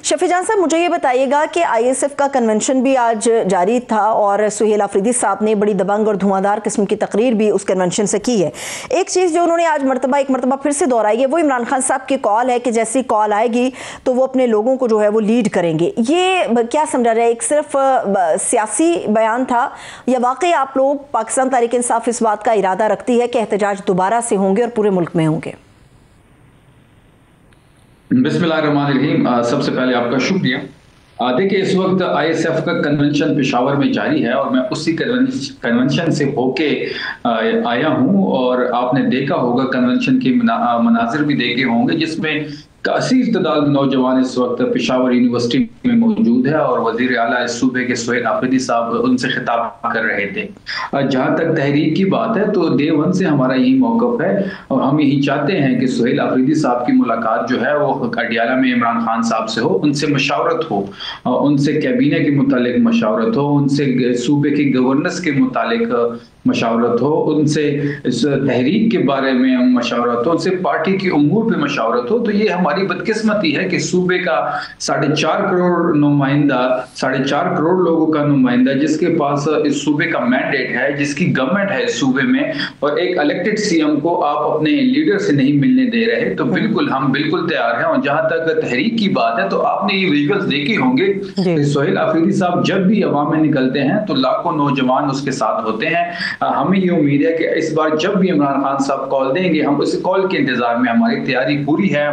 शफी जान साहब, मुझे ये बताइएगा कि आईएसएफ का कन्वेंशन भी आज जारी था और सुहेल आफरीदी साहब ने बड़ी दबंग और धुआंधार किस्म की तकरीर भी उस कन्वेंशन से की है। एक चीज़ जो उन्होंने आज एक मरतबा फिर से दोहराई है वो इमरान खान साहब की कॉल है कि जैसी कॉल आएगी तो वो अपने लोगों को जो है वो लीड करेंगे। ये क्या समझा जाए, एक सिर्फ सियासी बयान था या वाकई आप लोग पाकिस्तान तहरीक इंसाफ इस बात का इरादा रखती है कि एहतजाज दोबारा से होंगे और पूरे मुल्क में होंगे? बिस्मिल्लाहिर्रहमानिर्रहीम। सबसे पहले आपका शुक्रिया। देखिए, इस वक्त आईएसएफ का कन्वेंशन पेशावर में जारी है और मैं उसी कन्वेंशन से होके आया हूं और आपने देखा होगा कन्वेंशन के मनाजिर भी देखे होंगे जिसमें काफी तादाद में नौजवान इस वक्त पेशावर यूनिवर्सिटी में मौजूद है और वजीर आला इस सूबे के सुहेल आफरीदी साहब उनसे खिताब कर रहे थे। जहां तक तहरीक की बात है तो डे वन से हमारा यही मौकफ है और हम यही चाहते हैं कि सुहेल आफरीदी साहब की मुलाकात जो है वो अडियाला में इमरान खान साहब से हो, उनसे मशावरत हो, उनसे कैबिने के मुतालिक मशावरत हो, उनसे सूबे के गवर्नेंस के मुतालिक मशावरत हो, उनसे इस तहरीक के बारे में मशावरत हो, उनसे पार्टी की उमूर पे मशावरत हो। तो ये हमारी बदकिस्मती है कि सूबे का 4.5 करोड़ नुमाइंदा, 4.5 करोड़ लोगों का नुमाइंदा जिसके पास इस सूबे का मैंडेट है, जिसकी गवर्नमेंट है इस सूबे में, और एक इलेक्टेड सीएम को आप अपने लीडर से नहीं मिलने दे रहे। तो बिल्कुल हम बिल्कुल तैयार हैं। और जहां तक तहरीक की बात है तो आपने ये विजुअल्स देखे होंगे कि सुहेल आफरीदी साहब जब भी अवाम में निकलते हैं तो लाखों नौजवान उसके साथ होते हैं। हमें ये उम्मीद है कि इस बार जब भी इमरान खान साहब कॉल देंगे हम उस कॉल के इंतजार में, हमारी तैयारी पूरी है।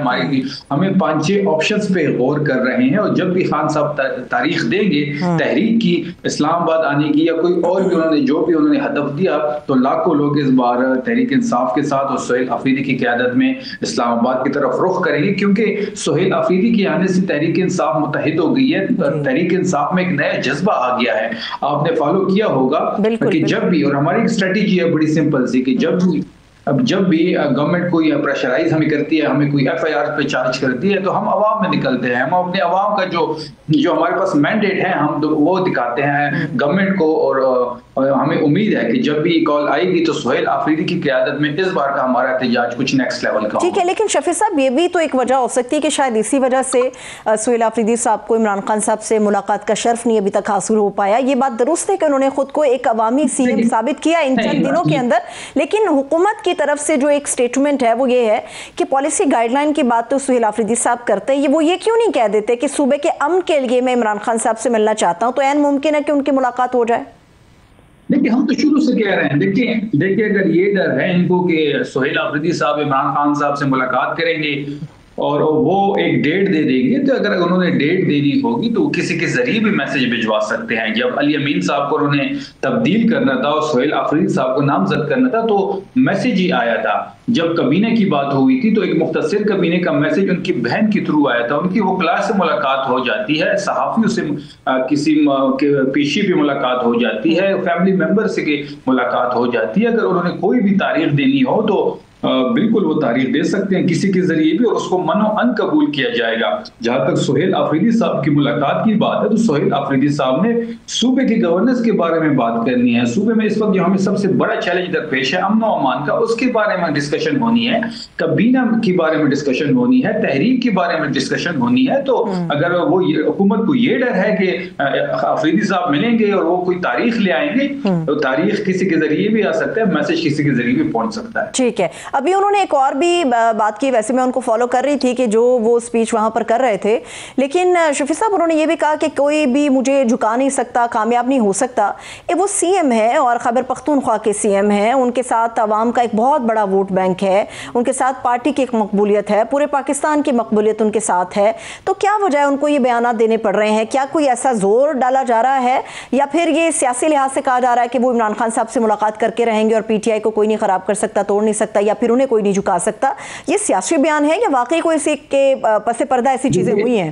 हमें 5-6 ऑप्शंस पे गौर कर रहे हैं और जब भी खान साहब तारीख देंगे तहरीक की, इस्लामाबाद आने की या कोई और भी उन्होंने हदफ दिया, तो लाखों लोग इस बार तहरीक इंसाफ के साथ और सुहेल आफरीदी की क़यादत में इस्लामाबाद की तरफ रुख करेंगे, क्योंकि सुहेल आफरीदी के आने से तहरीक इंसाफ मुत्तहिद हो गई है। तहरीक इंसाफ में एक नया जज्बा आ गया है। आपने फॉलो किया होगा कि जब भी, और हमारी स्ट्रेटेजी है बड़ी सिंपल सी कि जब भी गवर्नमेंट कोई प्रेशराइज हमें करती है, हमें कोई एफआईआर पे चार्ज करती है, तो हम अवाम में निकलते हैं। हम अपने अवाम का जो हमारे पास मैंडेट है हम वो दिखाते हैं गवर्नमेंट को और हमें उम्मीद है कि जब भी कॉल आएगी तो सुहेल आफरीदी की क़यादत में इस बार का हमारा एहतजाज कुछ नेक्स्ट लेवल का। ठीक है, लेकिन शफी साहब ये भी तो एक वजह हो सकती है कि शायद इसी वजह से सुहेल आफरीदी साहब को इमरान खान साहब से मुलाकात का शर्फ नहीं अभी तक हासिल हो पाया। ये बात दुरुस्त है कि उन्होंने खुद को एक अवामी सीएम साबित किया इन चंद दिनों के अंदर, लेकिन हुकूमत की तरफ से जो एक स्टेटमेंट है वो ये है कि पॉलिसी गाइडलाइन की बात तो सुहेल आफरीदी साहब करते हैं। वो ये क्यों नहीं कह देते कि सूबे के अमन के लिए मैं इमरान खान साहब से मिलना चाहता हूं, तो ऐन मुमकिन है कि उनकी मुलाकात हो जाए? देखिए, हम तो शुरू से कह रहे हैं, देखिए अगर ये डर है इनको कि सुहेल आफरीदी साहब इमरान खान साहब से मुलाकात करेंगे और वो एक डेट दे देंगे, तो अगर उन्होंने डेट देनी होगी तो किसी के जरिए भी मैसेज भिजवा सकते हैं। जब अली अमीन साहब को उन्होंने तब्दील करना था और सुहेल आफरीदी साहब को नामजद करना था तो मैसेज ही आया था। जब कबीने की बात हुई थी तो एक मुख्तसर कबीने का मैसेज उनकी बहन के थ्रू आया था। उनकी वकला से मुलाकात हो जाती है, सहाफियों से किसी पेशी पे मुलाकात हो जाती है, फैमिली मेंबर से मुलाकात हो जाती है। अगर उन्होंने कोई भी तारीख देनी हो तो बिल्कुल वो तारीख दे सकते हैं किसी के जरिए भी और उसको मनो अन कबूल किया जाएगा। जहां तक सुहेल आफरीदी साहब की मुलाकात की बात है तो सुहेल आफरीदी साहब ने सूबे की गवर्नेंस के बारे में बात करनी है। सूबे में इस वक्त जो हमें सबसे बड़ा चैलेंज दरपेश है अमन और अमान का, उसके बारे में डिस्कशन होनी है, कबीना के बारे में डिस्कशन होनी है, तहरीक के बारे में डिस्कशन होनी है। तो अगर वो हुकूमत को ये डर है कि आफरीदी साहब मिलेंगे और वो कोई तारीख ले आएंगे तो तारीख किसी के जरिए भी आ सकता है, मैसेज किसी के जरिए भी पहुंच सकता है। ठीक है, अभी उन्होंने एक और भी बात की, वैसे मैं उनको फॉलो कर रही थी कि जो वो स्पीच वहां पर कर रहे थे, लेकिन शफी साहब उन्होंने ये भी कहा कि कोई भी मुझे झुका नहीं सकता, कामयाब नहीं हो सकता। वो सीएम है और खैबर पख्तूनख्वा के सीएम हैं, उनके साथ अवाम का एक बहुत बड़ा वोट बैंक है, उनके साथ पार्टी की एक मकबूलियत है, पूरे पाकिस्तान की मकबूलियत उनके साथ है। तो क्या वजह है उनको ये बयान देने पड़ रहे हैं? क्या कोई ऐसा जोर डाला जा रहा है या फिर ये सियासी लिहाज से कहा जा रहा है कि वो इमरान खान साहब से मुलाकात करके रहेंगे और पीटीआई को कोई नहीं खराब कर सकता, तोड़ नहीं सकता, या फिर उन्हें कोई नहीं झुका सकता? ये सियासी बयान है या वाकई कोई इसी के पसे पर्दा ऐसी चीजें हुई हैं?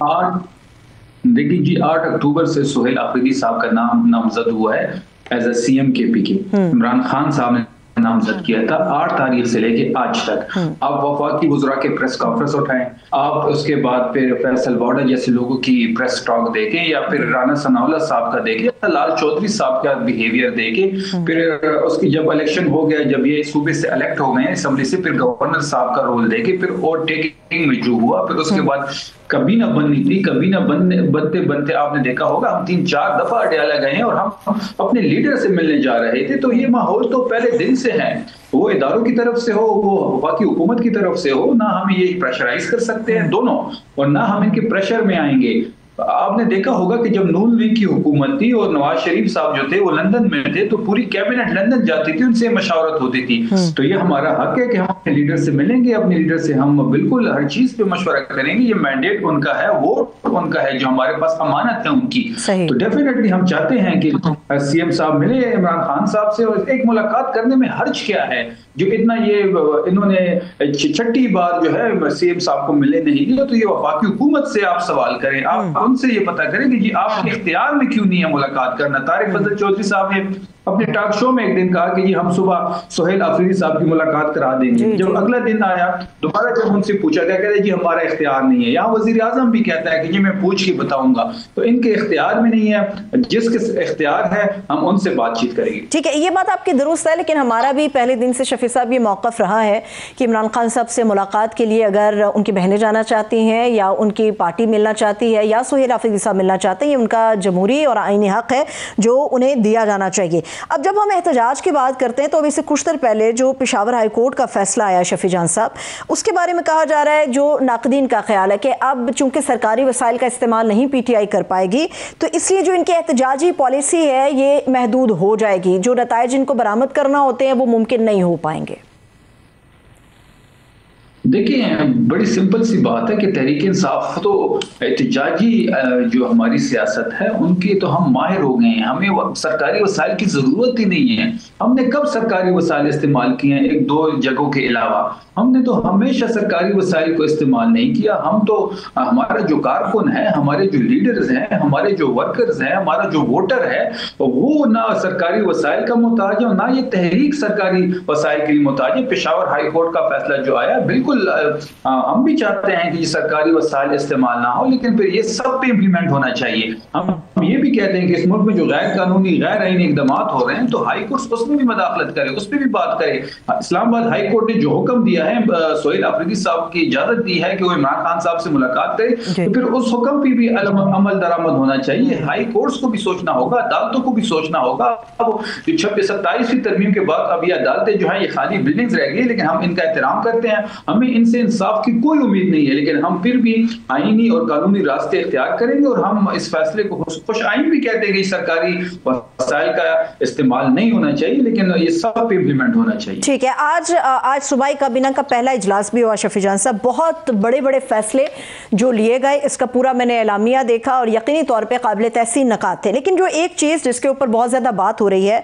देखिए जी, 8 अक्टूबर से सुहेल आफरीदी साहब का नाम नामजद हुआ है एज ए सीएम केपी के। इमरान खान साहब ने नामजद किया था 8 तारीख से लेके आज तक। आप वफाकी वुज़रा के प्रेस कॉन्फ्रेंस उठाएं, आप उसके बाद फिर फैसल वाडा जैसे लोगों की प्रेस टॉक देखें, या फिर राना सनाउल्लाह साहब का देखें, या लाल चौधरी साहब का बिहेवियर देखें। फिर उसकी जब इलेक्शन हो गया, जब ये सूबे से इलेक्ट हो गए असेंबली से, फिर गवर्नर साहब का रोल देखें, फिर और टेकिंग में जो हुआ, फिर उसके बाद कभी ना बननी थी, कभी ना बनते बनते आपने देखा होगा हम 3-4 दफा अडयाला गए हैं और हम अपने लीडर से मिलने जा रहे थे। तो ये माहौल तो पहले दिन से है, वो इदारों की तरफ से हो, वो वफाकी हुकूमत की तरफ से हो, ना हम ये प्रेशराइज कर सकते हैं दोनों, और ना हम इनके प्रेशर में आएंगे। आपने देखा होगा कि जब नून लीग की हुकूमत थी और नवाज शरीफ साहब जो थे वो लंदन में थे, तो पूरी कैबिनेट लंदन जाती थी, उनसे मशावरत होती थी। तो ये हमारा हक है कि हम अपने लीडर से मिलेंगे, अपने लीडर से हम बिल्कुल हर चीज पे मशवरा करेंगे। ये मैंडेट उनका है, वोट उनका है, जो हमारे पास अमानत है उनकी। तो डेफिनेटली हम चाहते हैं कि सीएम साहब मिले इमरान खान साहब से, और एक मुलाकात करने में हर्ज क्या है, जो इतना ये इन्होंने छठी बार जो है सीएम साहब को मिले नहीं दिया। तो ये वफाकी हुकूमत से आप सवाल करें, आप उनसे ये पता करें कि जी आपके इख्तियार में क्यों नहीं है मुलाकात करना। तारिक फजल चौधरी साहब ने अपने टॉक शो में एक दिन कहा कि जी हम सुबह सोहेल अफरीदी साहब की मुलाकात करा देंगे। जब अगला दिन आया दोबारा जब उनसे पूछा गया, कहते जी हमारा इख्तियार नहीं है। यहाँ वजीर आजम भी कहता है कि जी मैं पूछ के बताऊंगा। तो इनके इख्तियार में नहीं है, जिसके इख्तियार है हम उनसे बातचीत करेंगे। ठीक है, ये बात आपकी दुरुस्त है, लेकिन हमारा भी पहले दिन से शफी साहब ये मौक़िफ़ रहा है कि इमरान खान साहब से मुलाकात के लिए अगर उनकी बहनें जाना चाहती हैं या उनकी पार्टी मिलना चाहती है या सोहेल अफरीदी साहब मिलना चाहते हैं, ये उनका जमहूरी और आईनी हक है जो उन्हें दिया जाना चाहिए। अब जब हम एहतजाज की बात करते हैं तो अभी से कुछ देर पहले जो पेशावर हाई कोर्ट का फैसला आया शफी जान साहब, उसके बारे में कहा जा रहा है, जो नाक़दीन का ख्याल है कि अब चूंकि सरकारी वसाइल का इस्तेमाल नहीं पीटीआई कर पाएगी, तो इसलिए जो इनकी एहतजाजी पॉलिसी है ये महदूद हो जाएगी, जो नताइज इनको बरामद करना होते हैं वो मुमकिन नहीं हो पाएंगे। देखिए बड़ी सिंपल सी बात है कि तहरीक इंसाफ तो एहतजाजी जो हमारी सियासत है उनकी तो हम माहिर हो गए हैं, हमें सरकारी वसाइल की जरूरत ही नहीं है। हमने कब सरकारी वसाइल इस्तेमाल किए हैं, 1-2 जगहों के अलावा? हमने तो हमेशा सरकारी वसाइल को इस्तेमाल नहीं किया। हम तो हमारा जो कारकुन है, हमारे जो लीडर्स हैं, हमारे जो वर्कर्स हैं, हमारा जो वोटर है, वो ना सरकारी वसाइल का मोहताज है, ना ये तहरीक सरकारी वसाइल के लिए मोहताज है। पेशावर हाई कोर्ट का फैसला जो आया, बिल्कुल हम भी चाहते हैं कि ये सरकारी वसाइल इस्तेमाल ना हो, लेकिन फिर ये सब पे इम्प्लीमेंट होना चाहिए। हम ये भी कहते हैं कि इस मुल्क में जो गैर कानूनी गैर आईनी इकदाम हो रहे हैं, तो हाई कोर्ट उसमें भी मदाखलत करे, उस पर भी बात करे। इस्लामाबाद हाई कोर्ट ने जो हुक्म दिया है, सोहेल अफरीदी साहब की इजाजत दी है कि वो इमरान खान साहब से मुलाकात करे, तो फिर उस हुक्म पे भी अमल दरामद होना चाहिए। हाई कोर्ट्स को भी सोचना होगा, अदालतों को भी सोचना होगा। अब 27वीं तरमीम के बाद अब ये अदालतें जो है ये खाली बिल्डिंग्स रह गई, लेकिन हम इनका एहतराम करते हैं, हमें इनसे इंसाफ की कोई उम्मीद नहीं है, लेकिन हम फिर भी आईनी और कानूनी रास्ते इख्तियार करेंगे। और हम इस फैसले को खुश आइन भी कहते हैं कि सरकारी वसाइल का इस्तेमाल नहीं होना चाहिए, लेकिन ये सब पे इम्प्लीमेंट होना चाहिए। ठीक है, आज सुबाई काबीना का पहला इजलास भी हुआ शफी जान साहब, बहुत बड़े बड़े फैसले जो लिए गए, इसका पूरा मैंने एलामिया देखा और यकीनी तौर पे काबिल तहसीन नकात थे। लेकिन जो एक चीज़ जिसके ऊपर बहुत ज़्यादा बात हो रही है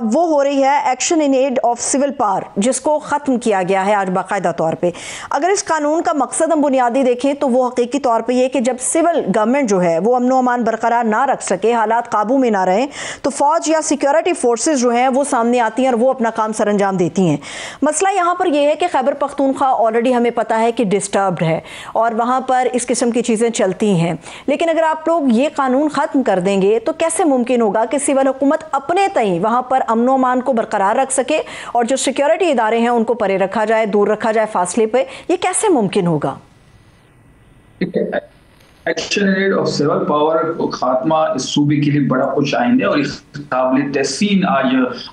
वो हो रही है action in aid of civil power, जिसको ख़त्म किया गया है आज बाकायदा तौर पे। अगर इस कानून का मकसद हम बुनियादी देखें तो वो हकीकी तौर पे ये कि जब सिविल गवर्नमेंट जो है वो अमन अमान बरकरार ना रख सके, हालात काबू में ना रहें, तो फौज या सिक्योरिटी फोर्सेस जो हैं वो सामने आती हैं और वो अपना काम सरअंजाम देती हैं। मसला यहाँ पर यह है कि खैबर पख्तूनख्वा ऑलरेडी हमें पता है कि डिस्टर्ब्ड है और वहाँ पर इस किस्म की चीज़ें चलती हैं। लेकिन अगर आप लोग ये कानून ख़त्म कर देंगे तो कैसे मुमकिन होगा कि सिविल हुकूमत अपने तई वहाँ पर अमन अमान को बरकरार रख सके और जो सिक्योरिटी इदारे हैं उनको परे रखा जाए, दूर रखा जाए फासले पे? ये कैसे मुमकिन होगा? Action in aid of civil power को खात्मा इस सूबे के लिए बड़ा कुछ आइंदा है और इस काबिल तहसीन आज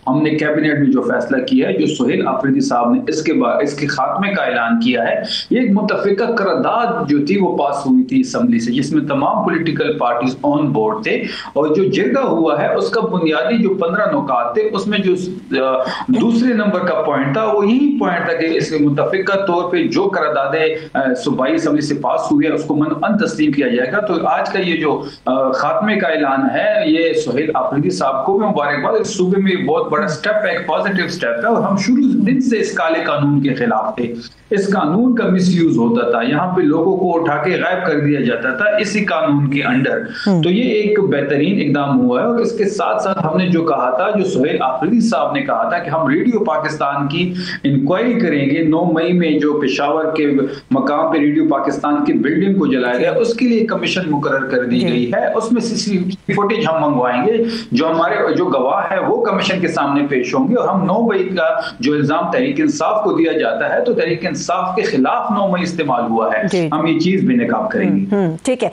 हमने कैबिनेट में जो फैसला किया है, जो सोहेल अफरीदी साहब ने इसके खात्मे का ऐलान किया है। ये एक मुतफ़िका करारदाद जो थी वो पास हुई थी असम्बली से, जिसमें तमाम पॉलिटिकल पार्टीज ऑन बोर्ड थे और जो जिरगा हुआ है उसका बुनियादी जो 15 नुकात थे उसमें जो दूसरे नंबर का पॉइंट था वो यही पॉइंट था कि इसके मुतफ़िका तौर पर जो करारदादें सूबाई असम्बली से पास हुई है उसको मन तस्लीम किया जाएगा। तो आज का ये जो खात्मे का ऐलान है, ये सोहेल अफरीदी साहब को मुबारकबाद। इस सूबे में बहुत बड़ा स्टेप है, एक पॉजिटिव स्टेप है और हम शुरू दिन से इस काले कानून के खिलाफ थे। इस कानून का मिसयूज होता था, यहाँ पे लोगों को उठा के गायब कर दिया जाता था इसी कानून के अंडर। तो ये एक बेहतरीन इकदाम हुआ है और इसके साथ साथ हमने जो कहा था, जो सोहेल अफरीदी साहब ने कहा था कि हम रेडियो पाकिस्तान की इंक्वायरी करेंगे। 9 मई में जो पेशावर के मकाम पे रेडियो पाकिस्तान की बिल्डिंग को जलाया गया उसकी उसके लिए कमीशन मुकर्रर कर दी गई है। उसमें सीसीटीवी फुटेज हम मंगवाएंगे, जो हमारे जो गवाह है वो कमीशन के सामने पेश होंगे, और हम 9 मई का जो इल्जाम तहरीक इंसाफ को दिया जाता है तो तहरीक इंसाफ के खिलाफ 9 मई इस्तेमाल हुआ है, हम ये चीज बेनकाब करेंगे। ठीक है।